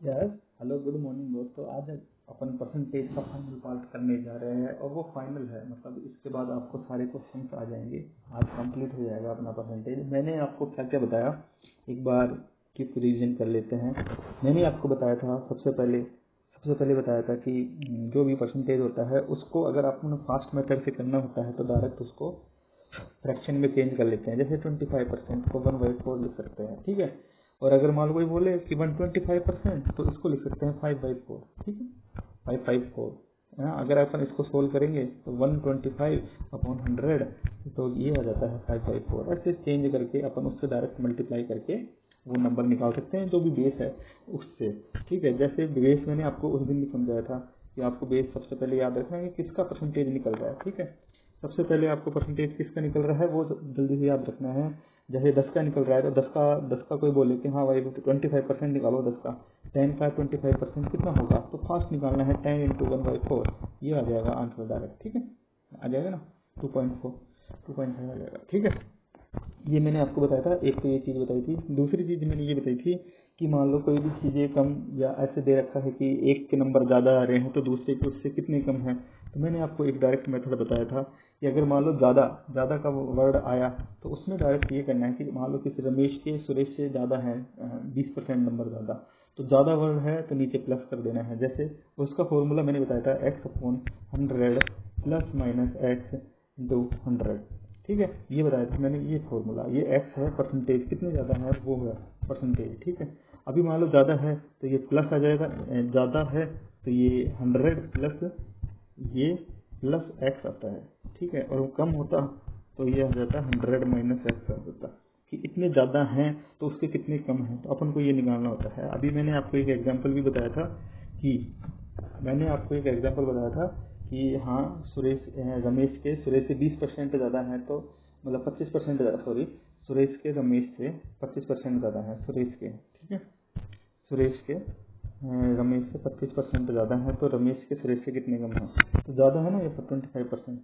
Yes hello good morning दोस्तों। आज अपन percentage का फाइनल पार्ट करने जा रहे हैं और वो फाइनल है, मतलब इसके बाद आपको सारे क्वेश्चंस आ जाएंगे। आज कंप्लीट हो जाएगा अपना परसेंटेज। मैंने आपको क्या क्या बताया, एक बार क्विक रिवीजन कर लेते हैं। मैंने आपको बताया था सबसे पहले बताया था कि जो भी परसेंटेज होता है उसको अगर आपको फास्ट मेथड से करना होता है तो डायरेक्ट उसको फ्रैक्शन में चेंज कर लेते हैं। जैसे 25% को 1/4 लिख सकते हैं, ठीक है। और अगर मान लो कोई बोले कि 125% तो इसको लिख सकते हैं 5/4, ठीक है, 5/4। अगर अपन इसको सोल्व करेंगे तो 125/100 तो ये आ जाता है 5/4। ऐसे चेंज करके अपन उससे डायरेक्ट मल्टीप्लाई करके वो नंबर निकाल सकते हैं जो भी बेस है उससे, ठीक है। जैसे बेस मैंने आपको उस दिन भी समझाया था कि आपको बेस सबसे पहले याद रखना है कि किसका परसेंटेज निकल रहा है, ठीक है। सबसे पहले आपको परसेंटेज किसका निकल रहा है वो जल्दी से याद रखना है। जैसे 10 का निकल रहा है तो 10 का कोई बोले कि हाँ भाई 25% निकालो 10 का, 10 का 25% कितना होगा, तो फास्ट निकालना है 10 × 1/4, ये आ जाएगा आंसर डायरेक्ट, ठीक है। आ जाएगा ना 2.5 आ जाएगा, ठीक है। ये मैंने आपको बताया था। एक तो ये चीज़ बताई थी। दूसरी चीज़ मैंने ये बताई थी कि मान लो कोई भी चीज़ें कम या ऐसे दे रखा है कि एक के नंबर ज़्यादा आ रहे हैं तो दूसरे के उससे कितने कम हैं, तो मैंने आपको एक डायरेक्ट मेथड बताया था कि अगर मान लो ज़्यादा का वर्ड आया तो उसमें डायरेक्ट ये करना है कि मान लो किसी रमेश के सुरेश से ज़्यादा है 20% नंबर ज़्यादा, तो ज़्यादा वर्ड है तो नीचे प्लस कर देना है। जैसे उसका फॉर्मूला मैंने बताया था x/100 ± x × 100, ठीक है। ये बताया था मैंने, ये फॉर्मूला, ये x है परसेंटेज, कितने ज़्यादा है वो है परसेंटेज, ठीक है। अभी मान लो ज़्यादा है तो ये प्लस आ जाएगा, ज़्यादा है तो ये 100 प्लस ये प्लस x आता है, ठीक है। और वो कम होता तो ये आ जाता 100 - x आ जाता कि इतने ज़्यादा हैं तो उसके कितने कम हैं, तो अपन को ये निकालना होता है। अभी मैंने आपको एक एग्जांपल भी बताया था कि हाँ रमेश के सुरेश से 20% ज़्यादा है, तो मतलब 25% ज़्यादा, सॉरी, सुरेश के रमेश से 25% ज़्यादा है सुरेश के, ठीक है। सुरेश के रमेश से 25% ज़्यादा है तो रमेश के सुरेश से कितने कम है, तो ज़्यादा है ना ये 25%।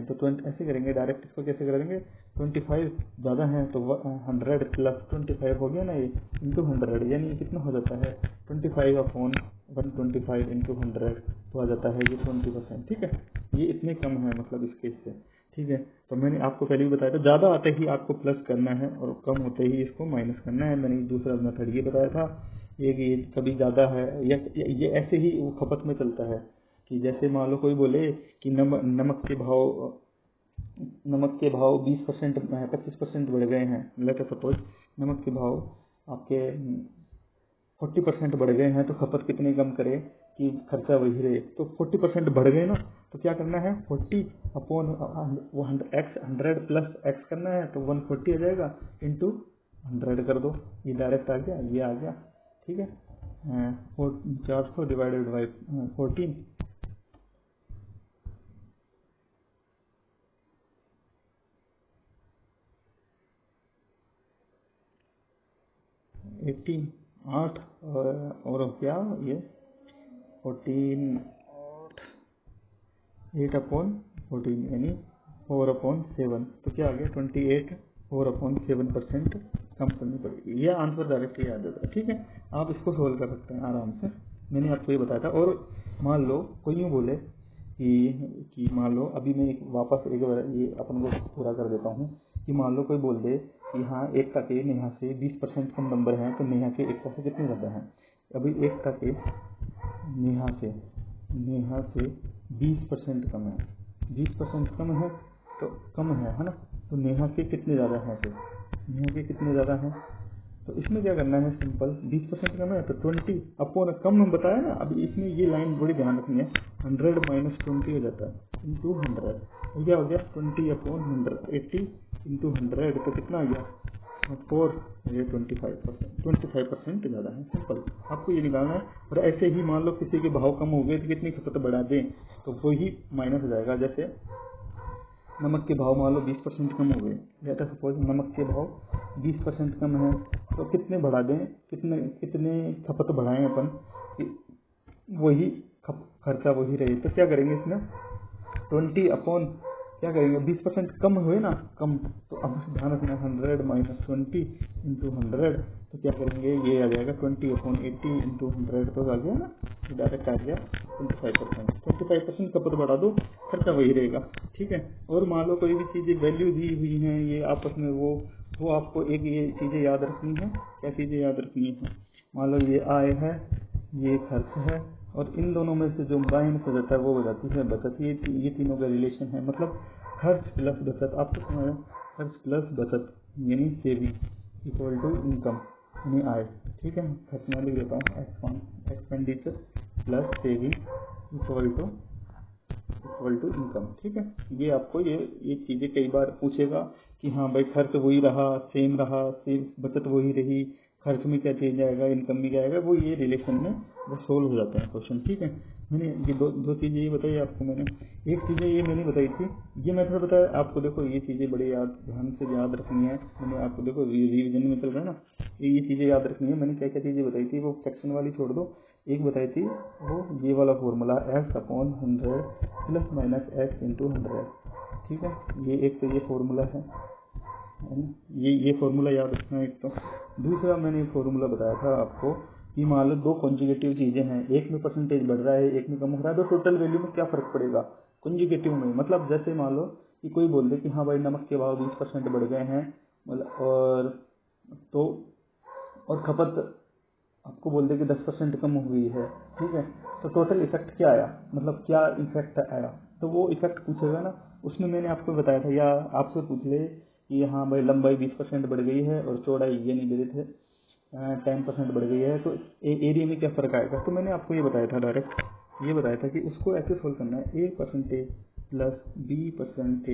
तो 20 ऐसे करेंगे डायरेक्ट, इसको कैसे करेंगे, 25 ज़्यादा है तो 100 प्लस 25 हो गया ना, ये इंटू 100, यानी कितना हो जाता है 25/125 इंटू 100, तो आ जाता है ये 20%, ठीक है। ये इतने कम है मतलब इस केस से, ठीक है। तो मैंने आपको पहले भी बताया था ज़्यादा आते ही आपको प्लस करना है और कम होते ही इसको माइनस करना है। मैंने दूसरा मेथड ये बताया था, ये कि कभी ज़्यादा है या ये ऐसे ही वो खपत में चलता है कि जैसे मान लो कोई बोले कि नमक के भाव 20% 25% बढ़ गए हैं, लेट सपोज नमक के भाव आपके 40% बढ़ गए हैं, तो खपत कितने कम करे कि खर्चा वही रहे। तो 40% बढ़ गए ना, तो क्या करना है 40/100 प्लस x करना है, तो 140 आ जाएगा, इंटू 100 कर दो, ये डायरेक्ट आ गया, ये आ गया, ठीक है। 400 डिवाइडेड बाई 14, 18 8 और क्या ये 14 8/14 यानी 4/7, तो क्या आ गया 28 4/7% कम करनी पड़ेगी। ये आंसर डायरेक्ट याद आ जाता है, ठीक है। आप इसको सोल्व कर सकते हैं आराम से, मैंने आपको ये बताया था। और मान लो कोई यूँ बोले कि मान लो अभी मैं वापस एक बार ये अपन को पूरा कर देता हूँ कि मान लो कोई बोल दे कि हाँ एकता के नेहा से 20% कम नंबर हैं, तो नेहा के एकता से कितने ज़्यादा हैं। अभी एकता के नेहा से 20% कम है, 20% कम है तो कम है ना, तो नेहा के कितने ज़्यादा हैं, फिर नेहा के कितने ज़्यादा हैं, तो इसमें क्या करना है सिंपल, 20% कम है तो 20 कम हम बताया ना। अभी इसमें ये लाइन बड़ी ध्यान रखनी है, 100 - 20 हो जाता है इंटू 100, तो क्या हो गया 20/100, 80 इंटू 100, तो कितना आ गया 4, ये 25% ज़्यादा है। सिंपल आपको ये निकालना है। और ऐसे ही मान लो किसी के भाव कम हो गए तो कितनी खपत बढ़ा दें, तो वो ही माइनस हो जाएगा। जैसे नमक के भाव मान लो 20% कम हो गए, जैसा सपोज नमक के भाव 20% कम है, तो कितने बढ़ा दें, कितने खपत बढ़ाएं अपन कि वही खर्चा वही रहे। तो क्या करेंगे इसमें 20 क्या करेंगे, 20% कम हुए ना, कम, तो अब ध्यान रखना 100 माइनस 20 इंटू 100, तो क्या करेंगे, ये आ जाएगा 20/80 इंटू 100, तो आ गया ना, डायरेक्ट आ गया 25%। 25% खपत बढ़ा दो, खर्चा वही रहेगा, ठीक है। और मान लो कोई भी चीज़ें वैल्यू दी हुई हैं ये आपस में, वो आपको एक ये चीज़ें याद रखनी है। क्या चीज़ें याद रखनी है, मान लो ये आय है, ये खर्च है, और इन दोनों में से जो माइनस हो जाता है वो हो जाती है बचत। ये तीनों का रिलेशन है, मतलब खर्च प्लस बचत। आपको समझ में, खर्च प्लस बचत यानी सेविंग इक्वल टू इनकम यानी आय, ठीक है। खर्च में लिख देता हूँ expenditure plus saving equal to income, ठीक है। ये आपको ये चीज़ें कई बार पूछेगा कि हाँ भाई खर्च वही रहा, सेम रहा, बचत वही रही, खर्च में क्या चेंज आएगा, इनकम में क्या आएगा, वो ये रिलेशन में वो सोल्व हो जाते हैं क्वेश्चन, ठीक है। मैंने ये दो चीज़ें ये बताई आपको, मैंने एक चीज़ें ये मैंने बताई थी, ये मेथड बताया आपको। देखो ये चीज़ें बड़े ध्यान से याद रखनी है। मैंने आपको देखो रिविजन में चल रहा है ना, ये चीज़ें याद रखनी है। मैंने क्या क्या चीज़ें बताई थी, वो सेक्शन वाली छोड़ दो, एक बताई थी वो ये वाला formula x/100 plus minus x into 100, ठीक है। ये एक तो ये फॉर्मूला है, ये फॉर्मूला याद रखना है एक तो। दूसरा मैंने फॉर्मूला बताया था आपको कि मान लो दो कॉन्जुगेटिव चीज़ें हैं, एक में परसेंटेज बढ़ रहा है, एक में कम हो रहा है, तो टोटल वैल्यू में क्या फ़र्क पड़ेगा कॉन्जुगेटिव में। मतलब जैसे मान लो कि कोई बोल दे कि हाँ भाई नमक के भाव 20% बढ़ गए हैं, और खपत आपको बोल दे कि 10% कम हुई है, ठीक है। तो टोटल इफेक्ट क्या आया, मतलब क्या इफेक्ट आया, तो वो इफेक्ट पूछेगा ना। उसमें मैंने आपको बताया था, या आपसे पूछ ले कि हाँ भाई लंबाई 20% बढ़ गई है और चौड़ाई ये नहीं दे रहे थे 10% बढ़ गई है, तो एरिया में क्या फ़र्क आएगा। तो मैंने आपको ये बताया था, डायरेक्ट ये बताया था कि उसको ऐसे सोल्व करना है, A% plus B%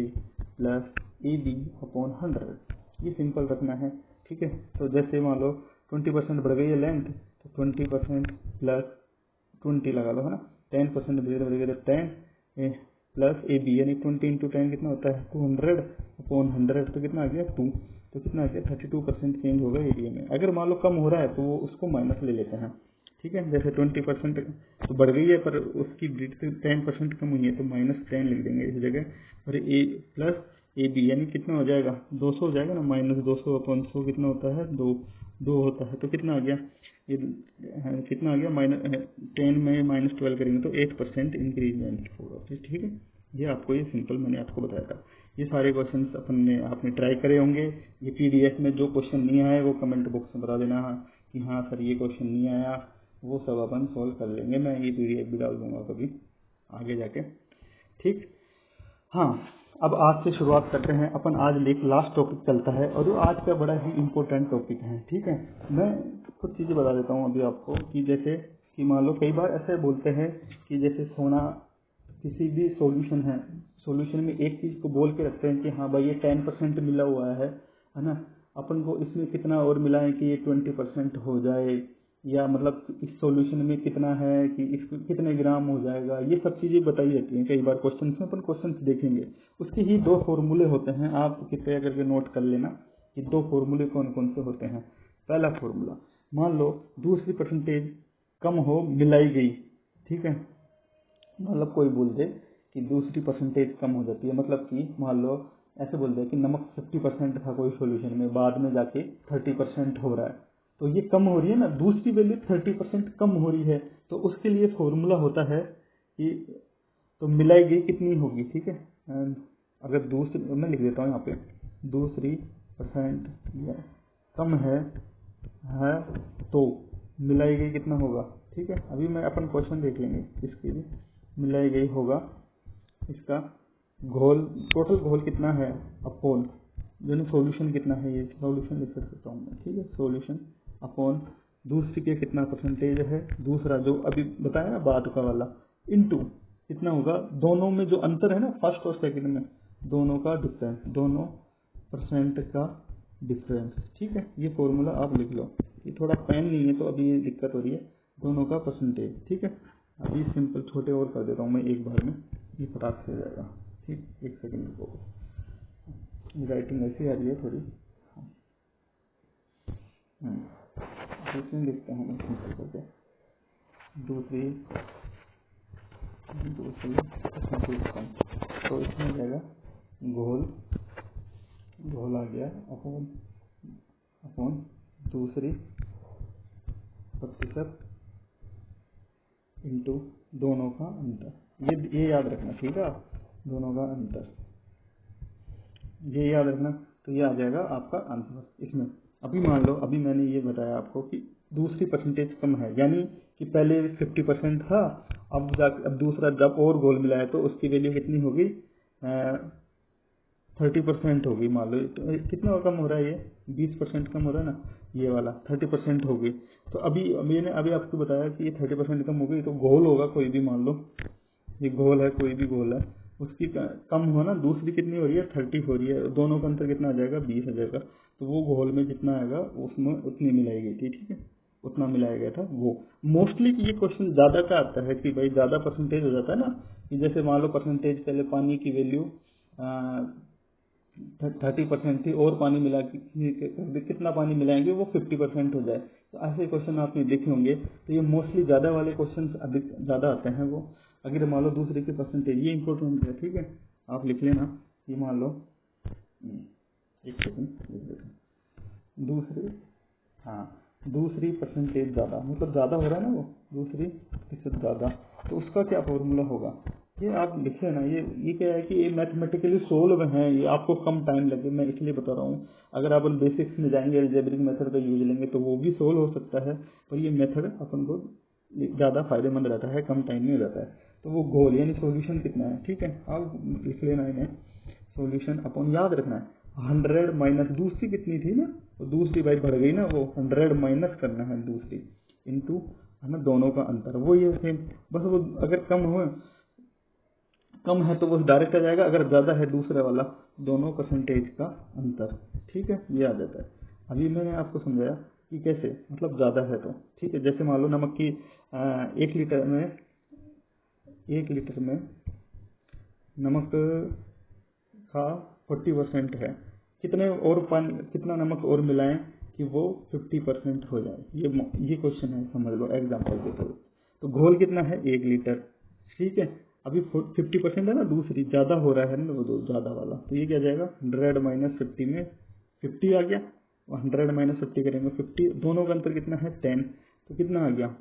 plus AB/100, ये सिंपल रखना है, ठीक है। तो जैसे मान लो 20% बढ़ गई है लेंथ, तो 20% प्लस 20 लगा लो, है ना। 10% बढ़ गई तो 10 प्लस AB यानी 20 इंटू 10 कितना होता है 200/100, तो कितना आ गया 2, तो कितना आ गया 32% चेंज होगा एरिया में। अगर मान लो कम हो रहा है तो वो उसको माइनस ले लेते हैं, ठीक है। जैसे 20% तो बढ़ गई है पर उसकी 10% कम हुई है, तो -10 लिख देंगे इस जगह, और ए प्लस AB यानी कितना हो जाएगा 200 हो जाएगा ना, -200/100 कितना होता है 2 होता है, तो कितना आ गया ये कितना आ गया 10 में -12 करेंगे तो 8% इंक्रीजमेंट होगा, ठीक है। ये आपको ये सिंपल मैंने आपको बताया था। ये सारे क्वेश्चन आपने ट्राई करे होंगे। ये PDF में जो क्वेश्चन नहीं आए वो कमेंट बॉक्स में बता देना कि हाँ सर ये क्वेश्चन नहीं आया, वो सब अपन सोल्व कर लेंगे। मैं ये PDF भी डाल दूंगा कभी आगे जाके, ठीक। हाँ, अब आज से शुरुआत करते हैं अपन। आज लास्ट टॉपिक चलता है और वो आज का बड़ा ही इम्पोर्टेंट टॉपिक है, ठीक है। मैं कुछ चीज़ें बता देता हूँ अभी आपको कि जैसे कि मान लो कई बार ऐसे बोलते हैं कि जैसे सोना किसी भी सॉल्यूशन है, सॉल्यूशन में एक चीज़ को बोल के रखते हैं कि हाँ भाई ये 10% मिला हुआ है ना, अपन को इसमें कितना और मिलाएं कि ये 20% हो जाए, या मतलब इस सॉल्यूशन में कितना है कि इसमें कितने ग्राम हो जाएगा, ये सब चीज़ें बताई जाती हैं कई बार क्वेश्चन में। अपन क्वेश्चन देखेंगे उसके ही 2 फॉर्मूले होते हैं, आप कृपया करके नोट कर लेना कि 2 फॉर्मूले कौन कौन से होते हैं। पहला फॉर्मूला, मान लो दूसरी परसेंटेज कम हो मिलाई गई, ठीक है। मतलब कोई बोल दे कि दूसरी परसेंटेज कम हो जाती है, मतलब कि मान लो ऐसे बोल दे कि नमक 50% था कोई सॉल्यूशन में, बाद में जाके 30% हो रहा है, तो ये कम हो रही है ना, दूसरी वैल्यू 30% कम हो रही है, तो उसके लिए फॉर्मूला होता है कि तो मिलाई गई कितनी होगी, ठीक है। अगर दूसरी, मैं लिख देता हूँ यहाँ पे, दूसरी परसेंट कम है तो मिलाई गई कितना होगा, ठीक है। अभी मैं अपन क्वेश्चन देख लेंगे इसके लिए। मिलाई गई होगा इसका घोल, टोटल घोल कितना है अपॉन यानी सॉल्यूशन कितना है, ये सॉल्यूशन लिख सकता हूँ मैं, ठीक है। सॉल्यूशन अपॉन दूसरी के कितना परसेंटेज है, दूसरा जो अभी बताया ना बाद का वाला, इनटू कितना होगा दोनों में जो अंतर है ना फर्स्ट और सेकंड में, दोनों का डिफरेंस, दोनों % का डिफरेंस, ठीक है। ये फॉर्मूला आप लिख लो। ये थोड़ा पेन नहीं है तो अभी ये दिक्कत हो रही है, दोनों का परसेंटेज, ठीक है। अभी सिंपल छोटे और कर देता हूँ मैं एक बार में, ये फटाक से हो जाएगा, ठीक। एक सेकंड को, राइटिंग ऐसी आ रही है थोड़ी, दूसरी लिखता हूँ मैं सिंपल करके, दूसरी परसेंटेज कम, तो इसमें जाएगा घोल घोल आ गया अपॉन अपॉन दूसरी प्रतिशत इंटू दोनों का अंतर। ये याद रखना, ठीक है। आप दोनों का अंतर ये याद रखना, तो ये आ जाएगा आपका आंसर। इसमें अभी मान लो, अभी मैंने ये बताया आपको कि दूसरी परसेंटेज कम है, यानी कि पहले 50% था, अब दूसरा जब और घोल मिलाया तो उसकी वैल्यू कितनी होगी, 30% होगी। मान लो तो कितना कम हो रहा है, ये 20% कम हो रहा है ना, ये वाला 30% होगी। तो अभी मैंने अभी आपको बताया कि ये 30% कम हो गई, तो घोल होगा कोई भी, मान लो ये घोल है, कोई भी घोल है, उसकी कम हो ना, दूसरी कितनी हो रही है, 30 हो रही है, दोनों का अंतर कितना आ जाएगा, 20 आ जाएगा। तो वो घोल में जितना आएगा उसमें उतनी मिलाई गई थी, ठीक है, उतना मिलाया गया था वो। मोस्टली ये क्वेश्चन ज्यादा का आता है कि भाई ज्यादा परसेंटेज हो जाता है ना, कि जैसे मान लो परसेंटेज पहले पानी की वैल्यू 30% थी और पानी मिला कितना पानी मिलाएंगे वो 50% हो जाए। तो ऐसे क्वेश्चन आपने देखे होंगे। तो ये मोस्टली ज्यादा वाले क्वेश्चन अधिक ज्यादा आते हैं वो। अगर मान लो दूसरे की परसेंटेज, ये इंपॉर्टेंट है, ठीक है, आप लिख लेना। ये मान लो एक सेकंड लिख देते, दूसरी, हाँ दूसरी परसेंटेज ज्यादा, मतलब ज्यादा हो रहा है ना वो, दूसरी प्रतिशत ज्यादा, तो उसका क्या फॉर्मूला होगा, ये आप लिख लेना। ये क्या है कि ये मैथमेटिकली सोल्व है, ये आपको कम टाइम लगे, मैं इसलिए बता रहा हूँ। अगर अपन बेसिक्स में जाएंगे, अलजेब्रिक मेथड का यूज लेंगे तो वो भी सोल्व हो सकता है, पर ये मेथड अपन को ज्यादा फायदेमंद रहता है, कम टाइम में हो जाता है। तो वो गोल यानी सॉल्यूशन कितना है, ठीक है, आप लिख लेना इन्हें। सॉल्यूशन अपन याद रखना है 100 माइनस दूसरी कितनी थी ना, तो दूसरी भाई बढ़ गई ना, वो 100 माइनस करना है दूसरी इंटू है ना दोनों का अंतर, वो ये सेम। बस वो अगर कम है तो वो डायरेक्ट आ जाएगा, अगर ज्यादा है दूसरे वाला दोनों परसेंटेज का अंतर, ठीक है, ये आ जाता है। अभी मैंने आपको समझाया कि कैसे, मतलब ज्यादा है तो ठीक है। जैसे मान लो नमक की 1 लीटर में नमक का 40% है, कितने और पानी, कितना नमक और मिलाएं कि वो 50% हो जाए, ये क्वेश्चन है, समझ लो एग्जांपल के तौर। तो घोल कितना है, 1 लीटर, ठीक है। अभी 50% है ना, दूसरी ज्यादा हो रहा है ना वो ज्यादा वाला, तो ये क्या जाएगा 100 माइनस 50 में 50 आ गया, 100 माइनस 50 करेंगे 50, दोनों का अंतर कितना है 10, तो कितना आ गया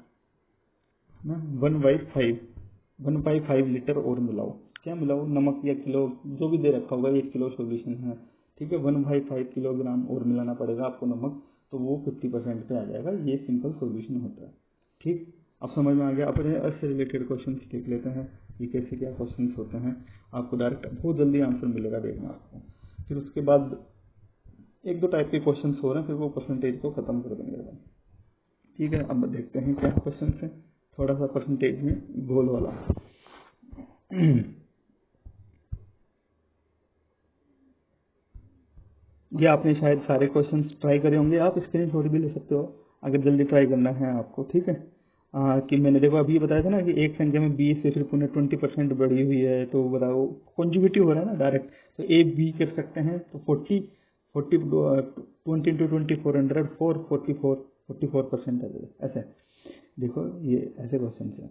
ना 1/5 लीटर और मिलाओ। क्या मिलाओ, नमक या किलो जो भी दे रखा होगा, 1 किलो सोल्यूशन है, ठीक है, 1/5 किलोग्राम और मिलाना पड़ेगा आपको नमक, तो वो 50% पे आ जाएगा। ये सिंपल सोल्यूशन होता है, ठीक। अब समझ में आ गया। अपने इससे रिलेटेड क्वेश्चन देख लेते हैं, ये कैसे क्या क्वेश्चन होते हैं, आपको डायरेक्ट बहुत जल्दी आंसर मिलेगा, देखना आपको। फिर उसके बाद 1-2 टाइप के क्वेश्चन हो रहे हैं, फिर वो परसेंटेज को खत्म कर देंगे, ठीक है। अब देखते हैं क्या क्वेश्चन है, थोड़ा सा परसेंटेज में गोल वाला। ये आपने शायद सारे क्वेश्चन ट्राई करे होंगे, आप स्क्रीनशॉट भी ले सकते हो अगर जल्दी ट्राई करना है आपको, ठीक है। कि मैंने देखो अभी बताया था ना कि एक संख्या में 20 से सिर्फ उन्हें 20% बढ़ी हुई है, तो बताओ कॉन्जुगेटिव हो रहा है ना डायरेक्ट, तो ए बी कर सकते हैं, तो 20 20 इंटू 2400 44% है, ऐसे देखो ये ऐसे क्वेश्चन है।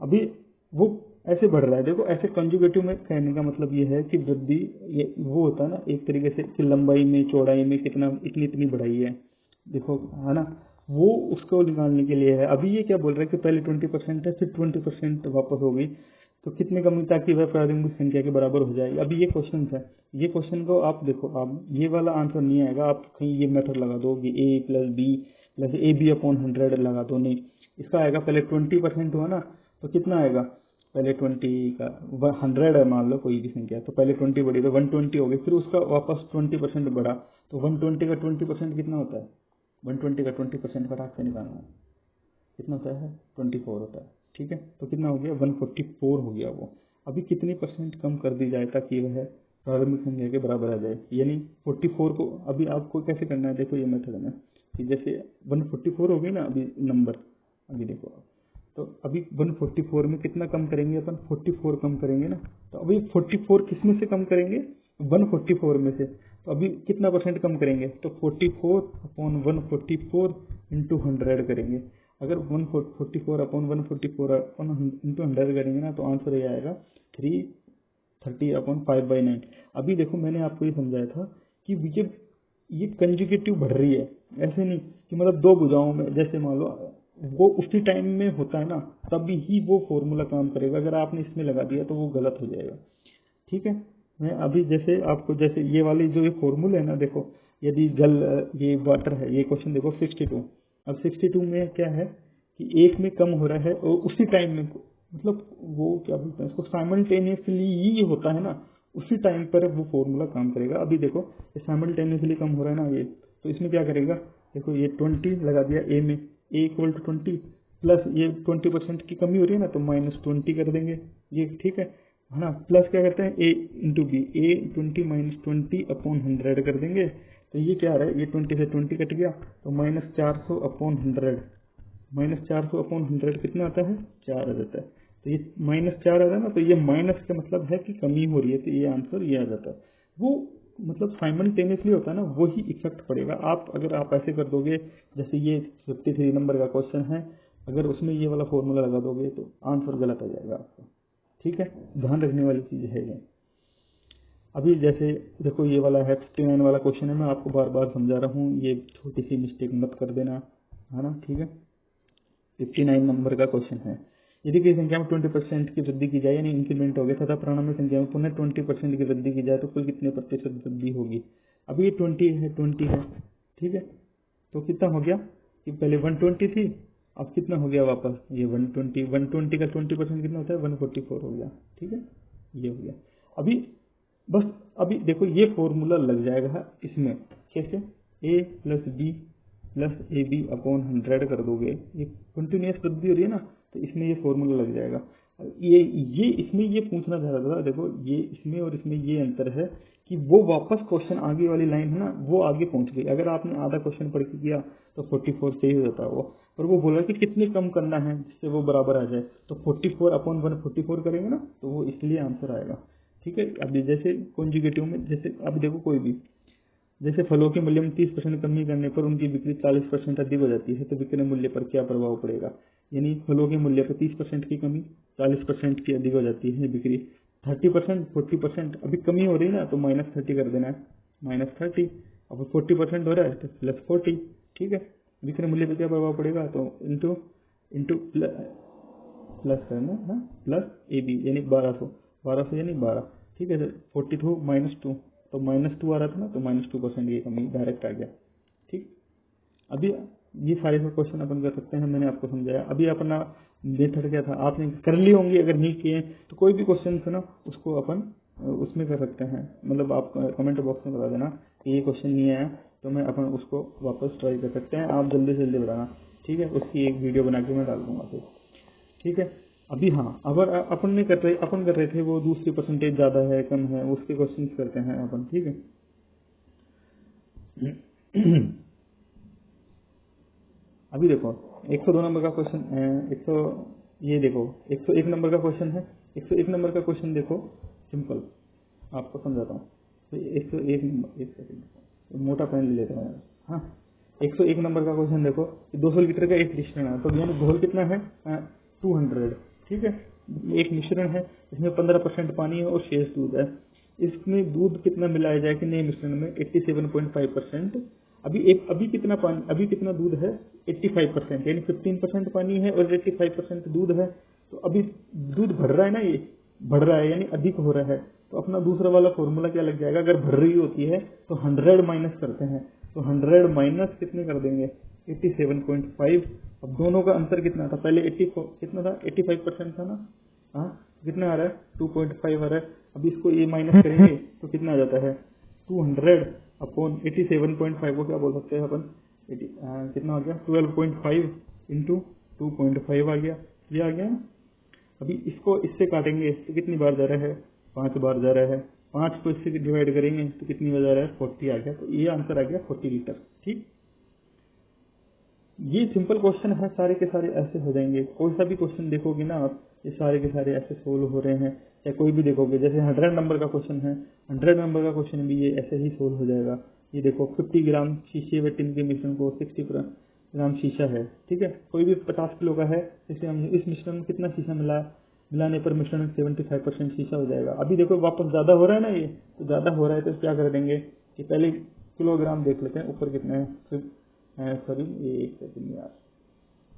अभी वो ऐसे बढ़ रहा है, देखो ऐसे कंजुगेटिव में कहने का मतलब ये है कि वृद्धि, ये वो होता है ना एक तरीके से कि लंबाई में चौड़ाई में कितना इतनी बढ़ाई है, देखो है ना, वो उसको निकालने के लिए है। अभी ये क्या बोल रहा है कि पहले 20% है, फिर 20% वापस हो गई, तो कितनी कमी ताकि वह प्रारंभिक संख्या के बराबर हो जाए। अभी ये क्वेश्चन है, ये क्वेश्चन को आप देखो, आप ये वाला आंसर नहीं आएगा, आप कहीं ये मेथड लगा दो कि A plus B plus A B upon 100 लगा दो, नहीं, इसका आएगा पहले 20% हुआ ना, तो कितना आएगा, पहले 20 का 100 है मान लो कोई भी संख्या, तो पहले 20 बढ़ी तो 120 हो गई, फिर उसका वापस 20% बढ़ा, तो 120 का 20% कितना होता है, 120 का 20% घटा के निकालना है, कितना होता है 24 होता है, ठीक है। तो कितना हो गया 144 हो गया वो। अभी कितनी परसेंट कम कर दी जाए ताकि वह प्रारंभिक संख्या के बराबर आ जाए, यानी 44 को अभी आपको कैसे करना है, देखो ये मेथड में कि जैसे 144 हो गई ना अभी नंबर, अभी देखो आप, तो अभी 144 में कितना कम करेंगे अपन, 44 कम करेंगे ना, तो अभी 44 किस में से कम करेंगे, 144 में से, तो अभी कितना परसेंट कम करेंगे, तो 44 अपॉन 144 इंटू 100 करेंगे। अगर 144 अपॉन 144 इंटू 100 करेंगे ना, तो आंसर ये आएगा 30/5/9। अभी देखो मैंने आपको ये समझाया था कि ये कंजुगेटिव बढ़ रही है, ऐसे नहीं कि मतलब दो भुजाओं में, जैसे मान लो वो उसी टाइम में होता है ना, तभी ही वो फॉर्मूला काम करेगा। अगर आपने इसमें लगा दिया तो वो गलत हो जाएगा। ठीक है, मैं अभी जैसे आपको जैसे ये वाली जो ये फॉर्मूला है ना, देखो यदि जल ये वाटर है, ये क्वेश्चन देखो 62। अब 62 में क्या है कि एक में कम हो रहा है और उसी टाइम में, मतलब वो क्या बोलते हैं इसको, साइमल्टेनियसली ही होता है ना, उसी टाइम पर वो फॉर्मूला काम करेगा। अभी देखो ये साइमल्टेनियसली कम हो रहा है ना ये, तो इसमें क्या करेगा, देखो ये 20 लगा दिया ए में, ए इक्वल टू 20 प्लस ये 20% की कमी हो रही है ना, तो -20 कर देंगे ये। ठीक है ना, प्लस क्या करते हैं ए इंटू बी, ए 20 -20/100 कर देंगे। तो ये क्या आ रहा है, ये 20 से 20 कट गया तो -400/100, -400/100 कितना आता है, 4 आ जाता है। तो ये -4 आ रहा है ना, तो ये माइनस का मतलब है कि कमी हो रही है, तो ये आंसर ये आ जाता है। वो मतलब साइमल्टेनियसली होता है ना, वो ही इफेक्ट पड़ेगा। आप अगर आप ऐसे कर दोगे, जैसे ये 53 नंबर का क्वेश्चन है, अगर उसमें ये वाला फॉर्मूला लगा दोगे तो आंसर गलत आ जाएगा आपका। ठीक है, ध्यान रखने वाली चीज है ये। अभी जैसे देखो ये वाला है 59 वाला क्वेश्चन है, मैं आपको बार बार समझा रहा हूँ, ये छोटी सी मिस्टेक मत कर देना, है ना। ठीक है, 59 नंबर का क्वेश्चन है, यदि किसी संख्या में 20% की वृद्धि की जाए, यानी इंक्रीमेंट हो गया, तथा प्राणमय संख्या में पुनः 20% की वृद्धि की जाए तो कुल कितने प्रतिशत वृद्धि होगी। अभी ये 20 है। ठीक है, तो कितना हो गया कि पहले 120 थी, अब कितना हो गया वापस, ये 120 का 20% कितना होता है, 144 हो गया। ठीक है, ये हो गया। अभी बस अभी देखो ये फॉर्मूला लग जाएगा इसमें, कैसे, a plus B plus AB/100 कर दोगे, ये कंटिन्यूस वृद्धि हो रही है ना, तो इसमें ये फॉर्मूला लग जाएगा। ये इसमें ये पूछना चाह रहा था, देखो ये इसमें और इसमें ये अंतर है कि वो वापस क्वेश्चन आगे वाली लाइन है ना, वो आगे पहुंच गई। अगर आपने आधा क्वेश्चन पढ़ के किया तो 44 से ही हो जाता है वो, पर वो बोला कि कितने कम करना है जिससे वो बराबर आ जाए, तो 44/144 करेंगे ना, तो वो इसलिए आंसर आएगा। ठीक है, अभी जैसे कॉन्जुगेटिव में, जैसे अब देखो कोई भी, जैसे फलों के मूल्य में 30% कमी करने पर उनकी बिक्री 40% अधिक हो जाती है, तो विक्रय मूल्य पर क्या प्रभाव पड़ेगा। यानी फलों के मूल्य पर 30% की कमी 40% की अधिक हो जाती है बिक्री, 30% 40% अभी कमी हो रही है ना, तो -30 कर देना है, -30। अब 40% हो रहा है तो +40। ठीक है, विक्रय मूल्य पर क्या प्रभाव पड़ेगा, तो इंटू इंटू प्लस करना है, प्लस AB यानी 1200 यानी 12। ठीक है, 42 -2, तो -2 आ रहा था ना, तो -2% ये कमी डायरेक्ट आ गया। ठीक, अभी ये सारे क्वेश्चन अपन कर सकते हैं, मैंने आपको समझाया। अभी अपना मेथड क्या था, आपने कर ली होंगी, अगर नहीं किए तो कोई भी क्वेश्चन है ना, उसको अपन उसमें कर सकते हैं, मतलब आप कमेंट बॉक्स में बता देना कि ये क्वेश्चन नहीं आया, तो मैं अपन उसको वापस ट्राई कर सकते हैं। आप जल्दी से जल्दी बताना, ठीक है, उसकी एक वीडियो बना के मैं डाल दूंगा फिर। ठीक है, अभी हाँ, अगर अपन कर रहे थे वो दूसरी परसेंटेज ज्यादा है कम है, उसके क्वेश्चन करते हैं अपन। ठीक है, अभी देखो 102 नंबर का क्वेश्चन, 100 ये देखो 101 नंबर का क्वेश्चन है। 101 नंबर का क्वेश्चन देखो, सिंपल आपको समझाता हूँ। तो 101 नंबर, एक सेकंड मोटा पेन ले लेते हैं। हाँ, 101 नंबर का क्वेश्चन देखो, 200 लीटर का एक मिश्रण है, तो यानी घोल कितना है, 200। ठीक है, एक मिश्रण है, इसमें 15% पानी है और शेष दूध है। इसमें दूध कितना मिलाया जाए कि नए मिश्रण में, 87.5%। अभी कितना पानी, अभी कितना दूध है, 85%, यानी 15% पानी है और 85% दूध है। तो अभी दूध भर रहा है ना, ये बढ़ रहा है यानी अधिक हो रहा है, तो अपना दूसरा वाला फॉर्मूला क्या लग जाएगा, अगर भर रही होती है तो 100 माइनस करते हैं, तो 100 माइनस कितने कर देंगे, 87.5। अब दोनों का अंतर कितना था, पहले 84 कितना था, 85% था ना, हाँ कितना आ रहा है, 2.5 आ रहा है। अब इसको ये माइनस करेंगे तो कितना आ जाता है, 200/87.5 को क्या बोल सकते हैं अपन, कितना आ गया, 12.5 इंटू 2.5 आ गया, ये आ गया। अभी इसको इससे काटेंगे तो कितनी बार जा रहा है, 5 बार जा रहा है, 5 को इससे डिवाइड करेंगे तो कितनी बार जा रहा है, 40 आ गया। तो ये आंसर आ गया 40 लीटर। ठीक, ये सिंपल क्वेश्चन है, सारे के सारे ऐसे हो जाएंगे। कोई सा भी क्वेश्चन देखोगे ना आप, ये सारे के सारे ऐसे सोल्व हो रहे हैं, या कोई भी देखोगे, जैसे 100 नंबर का क्वेश्चन है, 100 नंबर का क्वेश्चन भी ये ऐसे ही सोल्व हो जाएगा। ये देखो 50 ग्राम शीशे व टिन के मिश्रण को 60 ग्राम शीशा है। ठीक है, कोई भी 50 किलो का है, इसे हम इस मिश्रण में कितना शीशा मिला, मिलाने पर मिश्रण 75% शीशा हो जाएगा। अभी देखो वापस ज़्यादा हो रहा है ना, ये तो ज़्यादा हो रहा है तो क्या कर देंगे कि पहले किलोग्राम देख लेते हैं ऊपर कितने हैं, फिर सॉरी ये 1 सेकंड यार,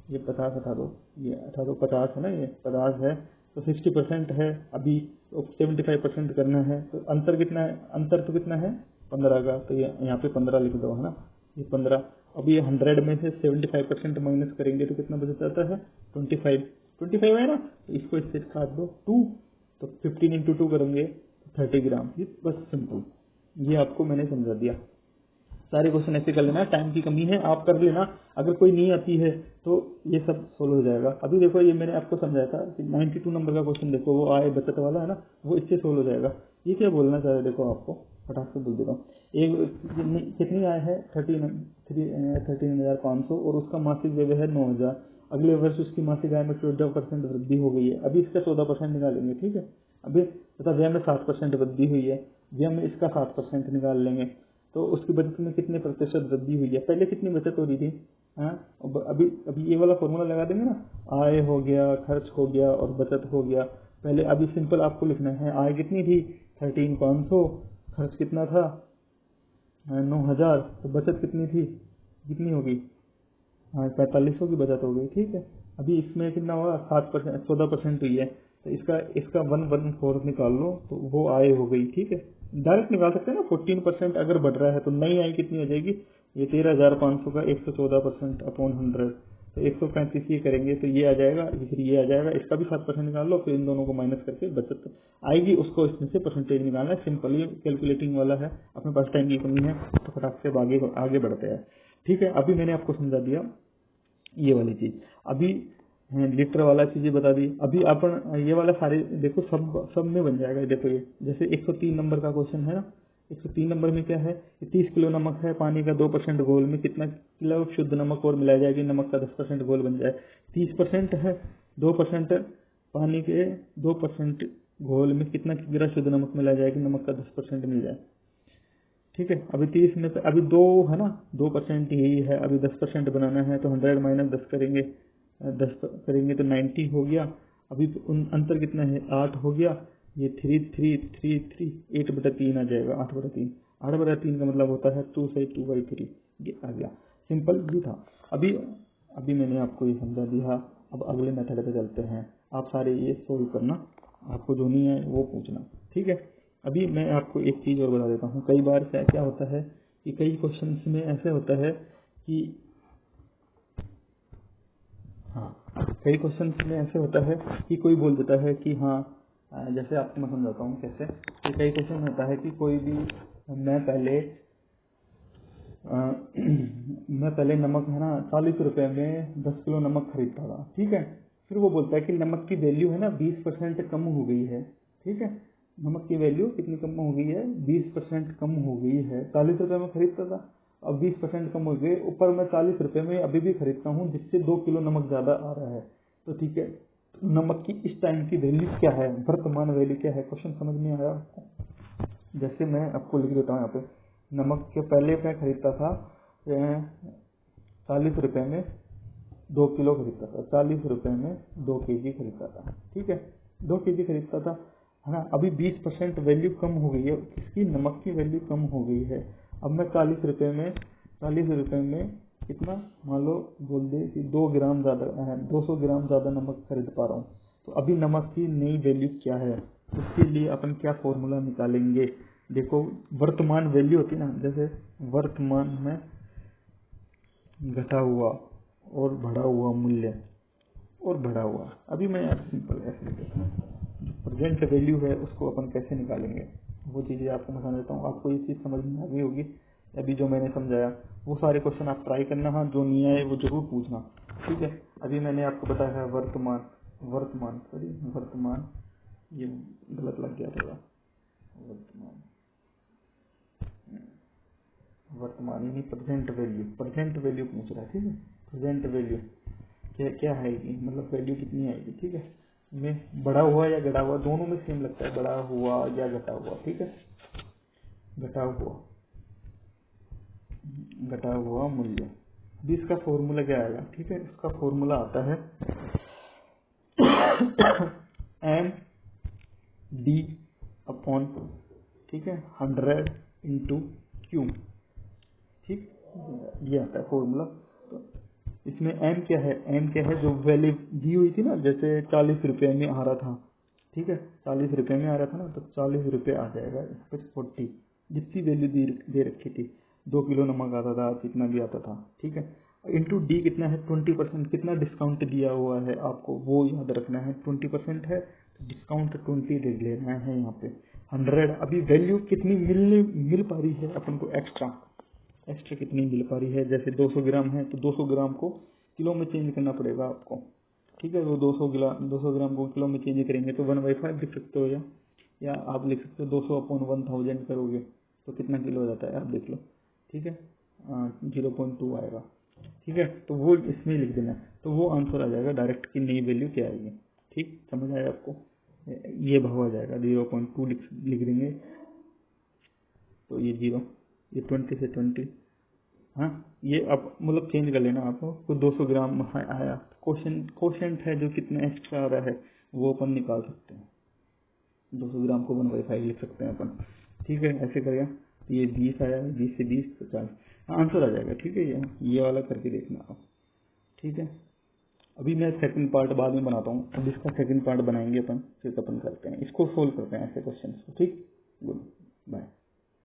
ये 50 हटा दो, ये हटा दो, 50 है ना, ये 50 है तो 60% है, अभी 75% करना है तो अंतर कितना है, अंतर तो कितना है 15 का, तो ये यहाँ पे 15 लिख दो है ना, ये 15। अब ये 100 में से 75% माइनस करेंगे तो कितना बच जाता है 25 है ना, तो इसको इससे काट दो 2, तो 15 इंटू 2 करेंगे तो 30 ग्राम। ये बस सिंपल, ये आपको मैंने समझा दिया। सारे क्वेश्चन ऐसे कर लेना, टाइम की कमी है आप कर लेना, अगर कोई नहीं आती है तो ये सब सोल्व हो जाएगा। अभी देखो ये मैंने आपको समझाया था कि 92 नंबर का क्वेश्चन देखो, वो आय बचत वाला है ना, वो इससे सोल्व हो जाएगा। ये क्या बोलना चाह रहे देखो, आपको फटाक से बोल देता हूँ। एक कितनी आय है 13,500 और उसका मासिक व्यय है 9,000। अगले वर्ष उसकी मासिक आय में 14% वृद्धि हो गई है। अभी इसका 14% निकालेंगे, ठीक है। अभी तथा व्यय में 7% वृद्धि हुई है, व्यय में इसका 7% निकाल लेंगे तो उसकी बचत में कितने प्रतिशत वृद्धि हुई है। पहले कितनी बचत हो रही थी, हाँ, अभी अभी ये वाला फॉर्मूला लगा देंगे ना, आय हो गया, खर्च हो गया और बचत हो गया। पहले अभी सिंपल आपको लिखना है, आय कितनी थी 13,500, खर्च कितना था 9,000, तो बचत कितनी थी, कितनी होगी 4500 की बचत हो गई, ठीक है। अभी इसमें कितना हुआ 7%, 14% हुई है, तो इसका 114 निकाल लो तो वो आय हो गई, ठीक है। डायरेक्ट निकाल सकते हैं ना, 14% अगर बढ़ रहा है तो नई आय कितनी हो जाएगी, ये 13,500 का 114% अपॉन 100, तो 135 ये करेंगे तो ये आ जाएगा, फिर ये आ जाएगा, इसका भी 7% निकाल लो, फिर इन दोनों को माइनस करके बचत आएगी, उसको इसमें से परसेंटेज निकालना है। सिंपल, ये कैलकुलेटिंग वाला है, अपने पास टाइम की कमी है तो फटाक से आगे बढ़ते हैं, ठीक है। अभी मैंने आपको समझा दिया ये वाली चीज, अभी लीटर वाला चीजें बता दी। अभी अपन ये वाला सारे देखो सब में बन जाएगा। देखो ये जैसे 103 नंबर का क्वेश्चन है ना, 103 नंबर में क्या है, 30 किलो नमक है, पानी का 2% घोल में कितना किलो शुद्ध नमक और मिलाया जाएगी, नमक का 10% घोल बन जाए। 30% है, 2% पानी के 2% घोल में कितना किलो शुद्ध नमक मिलाया जाएगी, नमक का 10% मिल जाए, ठीक है। अभी 30 में अभी 2 है ना, 2% यही है, अभी 10% बनाना है तो 100 माइनस 10 करेंगे, 10 करेंगे तो 90 हो गया। अभी अंतर कितना है 8 हो गया, ये 8/3 आ जाएगा, 8/3। 8/3 का मतलब होता है 2 से 2/3, ये आ गया। सिंपल भी था। अभी मैंने आपको ये समझा दिया। अब अगले मेथड पे चलते हैं, आप सारे ये सोल्व करना, आपको जो नहीं है वो पूछना, ठीक है। अभी मैं आपको एक चीज और बता देता हूँ, कई बार क्या होता है कि कई क्वेश्चंस में ऐसे होता है कि कई क्वेश्चंस में ऐसे होता है कि कोई बोल देता है कि हाँ, जैसे आपको मैं समझाता हूँ कैसे, कि कई क्वेश्चन होता है कि कोई भी मैं पहले नमक है ना 40 रुपए में 10 किलो नमक खरीदता था, ठीक है। फिर वो बोलता है कि नमक की वैल्यू है ना 20% कम हो गई है, ठीक है। नमक की वैल्यू कितनी कम हो गई है, 20% कम हो गई है। 40 रुपए में खरीदता था, अब 20% कम हो गए, ऊपर मैं 40 रुपए में अभी भी खरीदता हूँ, जिससे 2 किलो नमक ज्यादा आ रहा है, तो ठीक है। नमक की इस टाइम की वैल्यू क्या है, वर्तमान वैल्यू क्या है, क्वेश्चन समझ में आया आपको। जैसे मैं आपको लिख देता हूँ यहाँ पे, नमक के पहले मैं खरीदता था 40 रुपए में 2 किलो खरीदता था, 40 रुपए में 2 kg खरीदता था, ठीक है। 2 kg खरीदता था, है ना। अभी 20% वैल्यू कम हो गई है, इसकी नमक की वैल्यू कम हो गई है। अब मैं 40 रुपए में कितना, मान लो बोल दे कि 2 ग्राम ज्यादा, 200 ग्राम ज्यादा नमक खरीद पा रहा हूँ, तो अभी नमक की नई वैल्यू क्या है, उसके लिए अपन क्या फॉर्मूला निकालेंगे। देखो वर्तमान वैल्यू होती है ना, जैसे वर्तमान में घटा हुआ और बढ़ा हुआ मूल्य और बढ़ा हुआ। अभी मैं सिंपल ऐसे लिखता हूँ, जो प्रेजेंट वैल्यू है उसको अपन कैसे निकालेंगे, वो चीजें आपको मैं समझ देता हूँ। आपको ये चीज समझ में आ गई होगी। अभी जो मैंने समझाया वो सारे क्वेश्चन आप ट्राई करना, हाँ जो नहीं आए वो जरूर पूछना, ठीक है। अभी मैंने आपको बताया है वर्तमान, ये गलत लग गया थोड़ा, वर्तमान यानी प्रेजेंट वैल्यू पूछ रहा है, ठीक है। प्रेजेंट वैल्यू क्या आएगी, मतलब वैल्यू कितनी आएगी, ठीक है। में बढ़ा हुआ या घटा हुआ, दोनों में सेम लगता है, बढ़ा हुआ या घटा हुआ, ठीक है। घटा हुआ मूल्य, अभी इसका फॉर्मूला क्या आएगा, ठीक है। इसका फॉर्मूला आता है एम डी अपॉन, ठीक है, 100 इंटू क्यू, ठीक, ये आता है फॉर्मूला। तो इसमें एम क्या है, एम क्या है, जो वैल्यू दी हुई थी ना, जैसे 40 रुपये में आ रहा था, ठीक है, 40 रुपये में आ रहा था ना, तो 40 रुपये आ जाएगा इस पर 40, जितनी वैल्यू दे रखी थी, 2 किलो नमक आता था, कितना भी आता था, ठीक है, इंटू डी कितना है 20%, कितना डिस्काउंट दिया हुआ है आपको वो याद रखना है, 20% है तो डिस्काउंट 20 ले लेना है यहाँ पे। 100 अभी वैल्यू कितनी मिल पा रही है अपन को, एक्स्ट्रा कितनी मिल पा रही है, जैसे 200 ग्राम है तो 200 ग्राम को किलो में चेंज करना पड़ेगा आपको, ठीक है, वो 200 ग्राम को किलो में चेंज करेंगे तो 1/5 लिख सकते हो, या आप लिख सकते हो 200 अपॉन 1000 करोगे तो कितना किलो हो जाता है आप देख लो, ठीक है, 0.2 आएगा, ठीक है, तो वो इसमें लिख देना, तो वो आंसर आ जाएगा डायरेक्ट की नई वैल्यू क्या आएगी, ठीक, समझ आया आपको, ये भाव आ जाएगा 0.2 लिख देंगे, तो ये 0, ये 20 से 20, हाँ, ये अब मतलब चेंज कर लेना आपको, तो 200 ग्राम आया, कोशेंट है जो कितना एक्स्ट्रा आ रहा है वो अपन निकाल सकते हैं, 200 ग्राम को 1/5 लिख सकते हैं अपन, ठीक है, ऐसे करेगा तो ये 20 आया, 20 से 20 तो 40 आंसर आ जाएगा, ठीक है, ये वाला करके देखना आप, ठीक है। अभी मैं सेकंड पार्ट बाद में बनाता हूँ, अब इसका सेकंड पार्ट बनाएंगे अपन, फिर अपन करते हैं इसको, सोल्व करते हैं ऐसे क्वेश्चन को, ठीक, गुड, बाय।